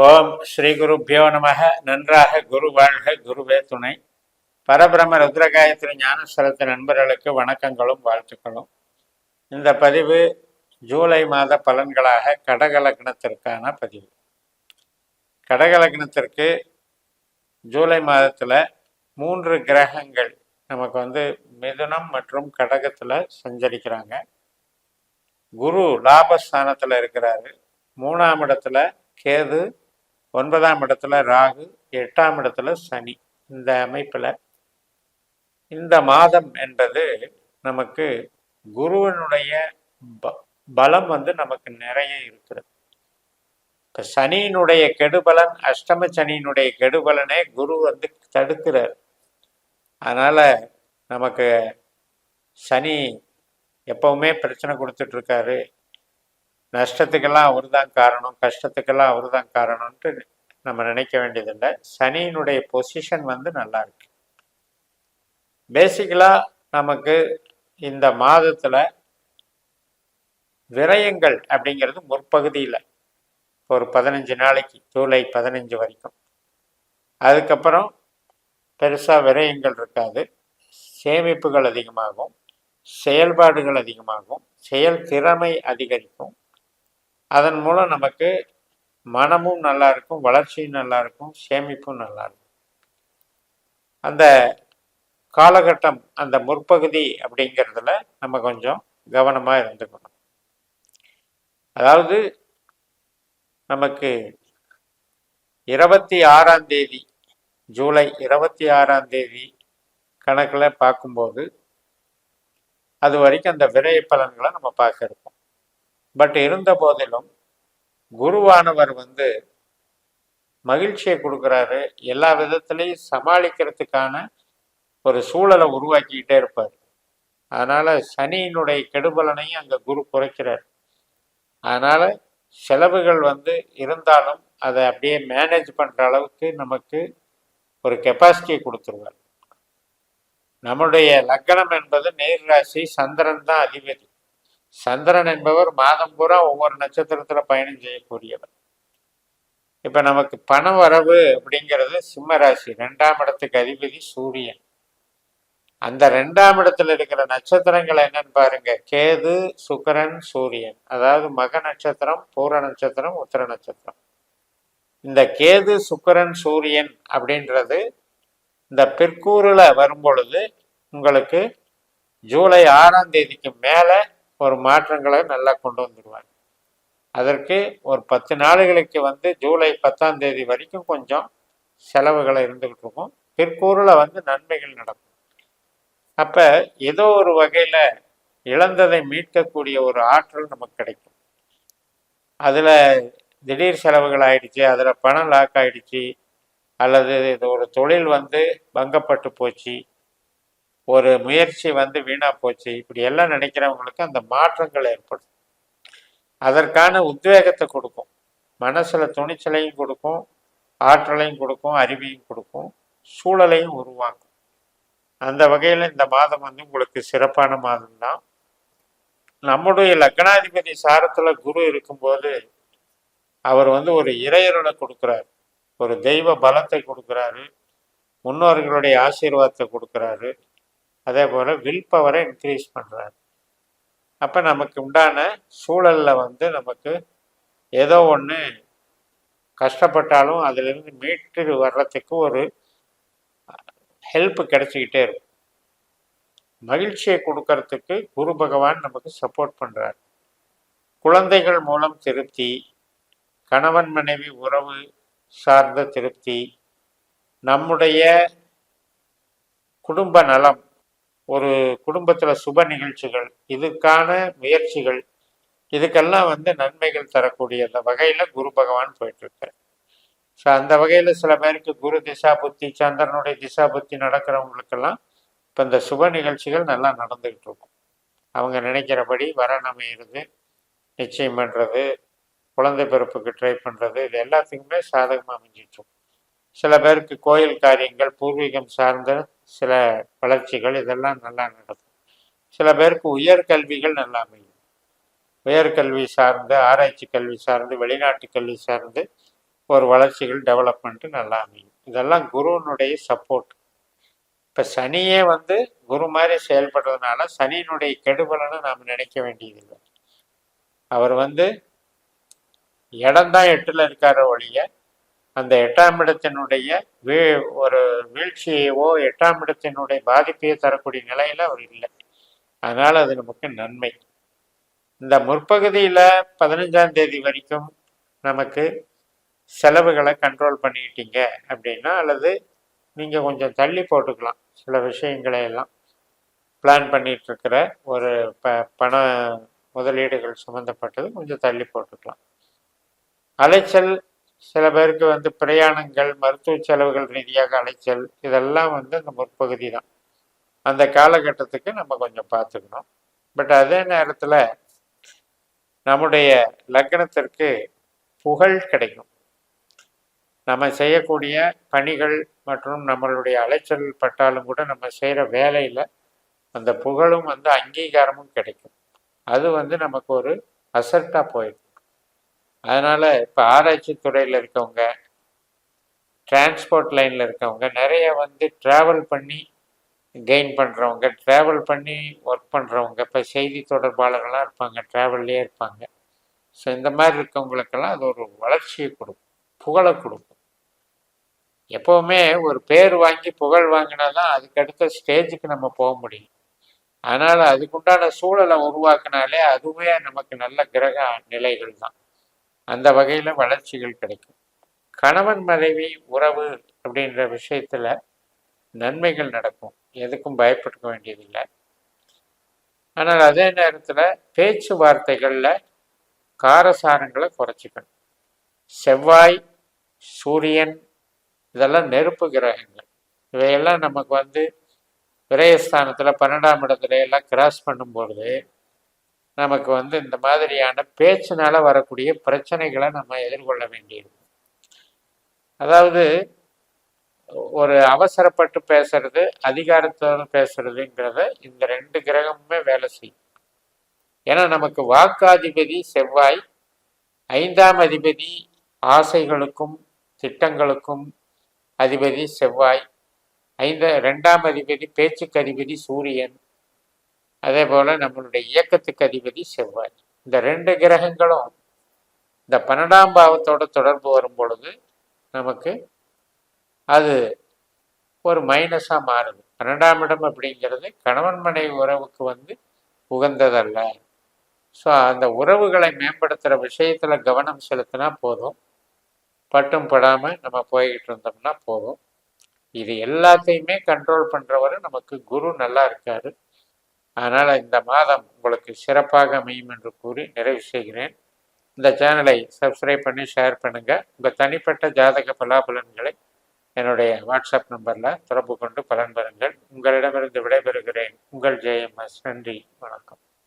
ஓம் ஸ்ரீ குருப்பியோ நமக. நன்றாக குரு வாழ்க, குருவே துணை. பரபிரம ருத்ரகாயத்ரி ஞானஸ்வரத்து நண்பர்களுக்கு வணக்கங்களும் வாழ்த்துக்களும். இந்த பதிவு ஜூலை மாத பலன்களாக கடகலக்னத்திற்கான பதிவு. கடகலக்னத்திற்கு ஜூலை மாதத்தில் 3 கிரகங்கள் நமக்கு மிதுனம் மற்றும் கடகத்தில் சஞ்சரிக்கிறாங்க. குரு லாபஸ்தானத்தில் இருக்கிறாரு. 3ஆம் இடத்துல கேது, 9ஆம் இடத்துல ராகு, 8ஆம் இடத்துல சனி. இந்த அமைப்பில் இந்த மாதம் என்பது நமக்கு குருவனுடைய பலம் நமக்கு நிறைய இருக்கிறது. இப்போ சனியினுடைய கெடுபலன், அஷ்டம சனியினுடைய கெடுபலனே குரு தடுக்கிறார். அதனால நமக்கு சனி எப்பவுமே பிரச்சனை கொடுத்துட்டு இருக்காரு, நஷ்டத்துக்கெல்லாம் அவர் தான் காரணம், கஷ்டத்துக்கெல்லாம் அவர் தான் காரணம்ன்ட்டு நம்ம நினைக்க வேண்டியதில்லை. சனியினுடைய பொசிஷன் நல்லா இருக்கு. பேசிக்கலாக நமக்கு இந்த மாதத்தில் விரயங்கள் அப்படிங்கிறது முற்பகுதியில் ஒரு 15 நாளைக்கு, ஜூலை 15 வரைக்கும். அதுக்கப்புறம் பெருசாக விரயங்கள் இருக்காது. சேமிப்புகள் அதிகமாகும், செயல்பாடுகள் அதிகமாகும், செயல் திறமை அதிகரிக்கும். அதன் மூலம் நமக்கு மனமும் நல்லா இருக்கும், வளர்ச்சியும் நல்லா இருக்கும், சேமிப்பும் நல்லா இருக்கும். அந்த காலகட்டம், அந்த முற்பகுதி அப்படிங்கிறதுல நம்ம கொஞ்சம் கவனமாக இருந்துக்கணும். அதாவது நமக்கு 26ஆம் தேதி, ஜூலை 26ஆம் தேதி கணக்கில் பார்க்கும்போது அது வரைக்கும் அந்த விரய பலன்களை நம்ம பார்க்க இருக்கோம். பட் இருந்த போதிலும் குருவானவர் மகிழ்ச்சியை கொடுக்குறாரு. எல்லா விதத்திலையும் சமாளிக்கிறதுக்கான ஒரு சூழலை உருவாக்கிக்கிட்டே இருப்பார். அதனால சனியினுடைய கெடுபலனையும் அங்கே குரு குறைக்கிறார். அதனால செலவுகள் இருந்தாலும் அதை அப்படியே மேனேஜ் பண்ணுற அளவுக்கு நமக்கு ஒரு கெப்பாசிட்டியை கொடுத்துருவார். நம்முடைய லக்னம் என்பது நேர் ராசி, சந்திரன் தான் அதிபதி. சந்திரன் என்பவர் மாதம் பூரா ஒவ்வொரு நட்சத்திரத்துல பயணம் செய்யக்கூடியவர். இப்ப நமக்கு பண வரவு அப்படிங்கிறது சிம்ம ராசி, 2ஆம் இடத்துக்கு அதிபதி சூரியன். அந்த 2ஆம் இடத்துல இருக்கிற நட்சத்திரங்கள் என்னன்னு பாருங்க: கேது, சுக்கிரன், சூரியன். அதாவது மக நட்சத்திரம், பூர நட்சத்திரம், உத்திர நட்சத்திரம். இந்த கேது, சுக்கிரன், சூரியன் அப்படின்றது இந்த பிற்கூறுல வரும் பொழுது உங்களுக்கு ஜூலை 6ஆம் தேதிக்கு மேல ஒரு மாற்றங்களை நல்லா கொண்டு வந்துடுவாங்க. அதற்கு ஒரு 10 நாளுகளுக்கு ஜூலை 10ஆம் தேதி வரைக்கும் கொஞ்சம் செலவுகளை இருந்துகிட்டு இருக்கும். பிற்கூறுல நன்மைகள் நடக்கும். அப்ப ஏதோ ஒரு வகையில இழந்ததை மீட்கக்கூடிய ஒரு ஆற்றல் நமக்கு கிடைக்கும். அதுல திடீர் செலவுகள் ஆயிடுச்சு, அதுல பணம் லாக் ஆயிடுச்சு, அல்லது இது ஒரு தொழில் பங்கப்பட்டு போச்சு, ஒரு முயற்சி வீணா போச்சு, இப்படி எல்லாம் நினைக்கிறவங்களுக்கு அந்த மாற்றங்கள் ஏற்படும். அதற்கான உத்வேகத்தை கொடுக்கும், மனசுல துணிச்சலையும் கொடுக்கும், ஆற்றலையும் கொடுக்கும், அறிவையும் கொடுக்கும், சூழலையும் உருவாக்கும். அந்த வகையில இந்த மாதம் உங்களுக்கு சிறப்பான மாதம்தான். நம்முடைய லக்னாதிபதி சாரத்துல குரு இருக்கும்போது அவர் ஒரு இறையருளை கொடுக்குறாரு, ஒரு தெய்வ பலத்தை கொடுக்குறாரு, முன்னோர்களுடைய ஆசீர்வாதத்தை கொடுக்குறாரு. அதே போல வில் பவரை இன்க்ரீஸ் பண்றாரு. அப்ப நமக்கு உண்டான சூழல்ல நமக்கு ஏதோ ஒன்று கஷ்டப்பட்டாலும் அதிலிருந்து மீட்டு வர்றதுக்கு ஒரு ஹெல்ப் கிடைச்சிக்கிட்டே இருக்கும். மகிழ்ச்சியை கொடுக்கறதுக்கு குரு பகவான் நமக்கு சப்போர்ட் பண்றார். குழந்தைகள் மூலம் திருப்தி, கணவன் மனைவி உறவு சார்ந்த திருப்தி, நம்முடைய குடும்ப நலம், ஒரு குடும்பத்துல சுப நிகழ்ச்சிகள், இதுக்கான முயற்சிகள், இதுக்கெல்லாம் நன்மைகள் தரக்கூடிய அந்த வகையில குரு பகவான் போயிட்டு இருக்காரு. ஸோ அந்த வகையில சில பேருக்கு குரு திசா புத்தி, சந்திரனுடைய திசா புத்தி நடக்கிறவங்களுக்கெல்லாம் இப்போ இந்த சுப நிகழ்ச்சிகள் நல்லா நடந்துகிட்டு இருக்கும். அவங்க நினைக்கிறபடி வரன் அமையிறது, நிச்சயம் பண்றது, குழந்தை பிறப்புக்கு ட்ரை பண்றது, இது எல்லாத்துக்குமே சாதகமாக அமைஞ்சிட்டு இருக்கும். சில பேருக்கு கோயில் காரியங்கள், பூர்வீகம் சார்ந்த சில வளர்ச்சிகள், இதெல்லாம் நல்லா நடக்கும். சில பேருக்கு உயர்கல்விகள் நல்லா அமையும். உயர்கல்வி சார்ந்து, ஆராய்ச்சி கல்வி சார்ந்து, வெளிநாட்டு கல்வி சார்ந்து ஒரு வளர்ச்சிகள் டெவலப்மெண்ட்டு நல்லா அமையும். இதெல்லாம் குருவினுடைய சப்போர்ட். இப்போ சனியே வந்து குரு மாதிரி செயல்படுறதுனால சனியினுடைய கெடுபலன்னு நாம் நினைக்க வேண்டியதில்லை. அவர் வந்து இடம்தான் 8ல் இருக்கார ஒழிய அந்த 8ஆம் இடத்தினுடைய ஒரு வீழ்ச்சியவோ 8ஆம் இடத்தினுடைய பாதிப்பையோ தரக்கூடிய நிலையில் அவர் இல்லை. அதனால் அது நமக்கு நன்மை. இந்த முற்பகுதியில் 15ஆம் தேதி வரைக்கும் நமக்கு செலவுகளை கண்ட்ரோல் பண்ணிக்கிட்டீங்க அப்படின்னா, அல்லது நீங்கள் கொஞ்சம் தள்ளி போட்டுக்கலாம். சில விஷயங்களை எல்லாம் பிளான் பண்ணிகிட்ருக்கிற ஒரு பண முதலீடுகள் சம்மந்தப்பட்டது கொஞ்சம் தள்ளி போட்டுக்கலாம். அலைச்சல் சில பேருக்கு வந்து பிரயாணங்கள், மருத்துவ செலவுகள் ரீதியாக அலைச்சல், இதெல்லாம் வந்து அந்த முற்பகுதி தான். அந்த காலகட்டத்துக்கு நம்ம கொஞ்சம் பார்த்துக்கணும். பட் அதே நேரத்தில் நம்முடைய லக்னத்திற்கு புகழ் கிடைக்கும். நம்ம செய்யக்கூடிய பணிகள் மற்றும் நம்மளுடைய அலைச்சல் பட்டாலும் கூட நம்ம செய்கிற வேலையில் அந்த புகழும் வந்து அங்கீகாரமும் கிடைக்கும். அது வந்து நமக்கு ஒரு அசர்ட்டாக போயிடும். அதனால் இப்போ ஆராய்ச்சி துறையில் இருக்கவங்க, டிரான்ஸ்போர்ட் லைனில் இருக்கவங்க, நிறைய வந்து ட்ராவல் பண்ணி கெயின் பண்ணுறவங்க, ட்ராவல் பண்ணி ஒர்க் பண்ணுறவங்க, இப்போ செய்தி தொடர்பாளர்களாக இருப்பாங்க, ட்ராவல்லே இருப்பாங்க. ஸோ இந்த மாதிரி இருக்கவங்களுக்கெல்லாம் அது ஒரு வளர்ச்சியை கொடுக்கும், புகழை கொடுக்கும். எப்போவுமே ஒரு பேர் வாங்கி புகழ் வாங்கினா தான் அதுக்கடுத்த ஸ்டேஜுக்கு நம்ம போக முடியும். அதனால் அதுக்குண்டான சூழலை உருவாக்கினாலே அதுவே நமக்கு நல்ல கிரக நிலைகள் தான். அந்த வகையில் வளர்ச்சிகள் கிடைக்கும். கணவன் மனைவி உறவு அப்படின்ற விஷயத்தில் நன்மைகள் நடக்கும், எதுக்கும் பயப்பட வேண்டியதில்லை. ஆனால் அதே நேரத்தில் பேச்சுவார்த்தைகளில் காரசாரங்களை குறைச்சிக்கணும். செவ்வாய், சூரியன் இதெல்லாம் நெருப்பு கிரகங்கள். இவையெல்லாம் நமக்கு வந்து விரயஸ்தானத்தில் 12ஆம் இடத்துல எல்லாம் கிராஸ் பண்ணும்பொழுது நமக்கு வந்து இந்த மாதிரியான பேச்சினால வரக்கூடிய பிரச்சனைகளை நம்ம எதிர்கொள்ள வேண்டியிருக்கும். அதாவது ஒரு அவசரப்பட்டு பேசுறது, அதிகாரத்தோடு பேசுறதுங்கிறத இந்த 2 கிரகமுமே வேலை செய்யும். ஏன்னா நமக்கு வாக்காதிபதி செவ்வாய், 5ஆம் அதிபதி ஆசைகளுக்கும் திட்டங்களுக்கும் அதிபதி செவ்வாய், 2ஆம் அதிபதி பேச்சுக்கு அதிபதி சூரியன், அதே போல் நம்மளுடைய இயக்கத்துக்கு அதிபதி செவ்வாய். இந்த 2 கிரகங்களும் இந்த 12ஆம் பாவத்தோட தொடர்பு வரும் பொழுது நமக்கு அது ஒரு மைனஸாக மாறுது. 12ஆம் இடம் அப்படிங்கிறது கணவன் மனைவி உறவுக்கு வந்து உகந்ததல்ல. ஸோ அந்த உறவுகளை மேம்படுத்துகிற விஷயத்தில் கவனம் செலுத்தினா போதும், பட்டும் படாமல் நம்ம போய்கிட்டு இருந்தோம்னா போதும். இது எல்லாத்தையுமே கண்ட்ரோல் பண்ணுறவர் நமக்கு குரு நல்லா இருக்காரு. அதனால் இந்த மாதம் உங்களுக்கு சிறப்பாக அமையும் என்று கூறி நிறைவு செய்கிறேன். இந்த சேனலை சப்ஸ்கிரைப் பண்ணி ஷேர் பண்ணுங்கள். உங்கள் தனிப்பட்ட ஜாதக பலாபலன்களை என்னுடைய வாட்ஸ்அப் நம்பரில் தொடர்பு கொண்டு பலன் பெறுங்கள். உங்களிடமிருந்து விடைபெறுகிறேன். உங்கள் JMS. நன்றி, வணக்கம்.